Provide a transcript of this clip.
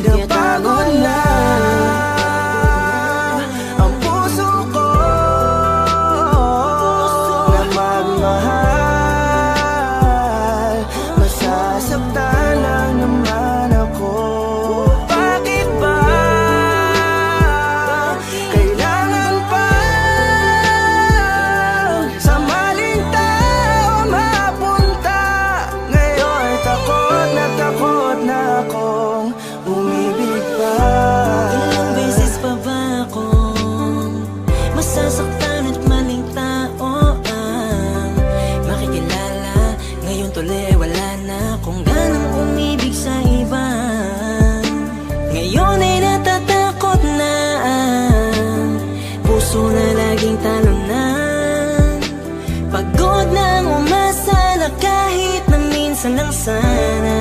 Kaya pagod na ang puso ko na magmahal. Masasaktan lang naman ako. Bakit ba kailangan pa sa maling tao mapunta? Ngayon takot na akong umibig pa. Ilang beses pa ba akong masasaktan at maling tao ang makikilala? Ngayon tuloy wala na akong ganang umibig sa iba. Ngayon ay natatakot na ang puso na laging talunan. Pagod nang umasa na kahit na minsan lang sana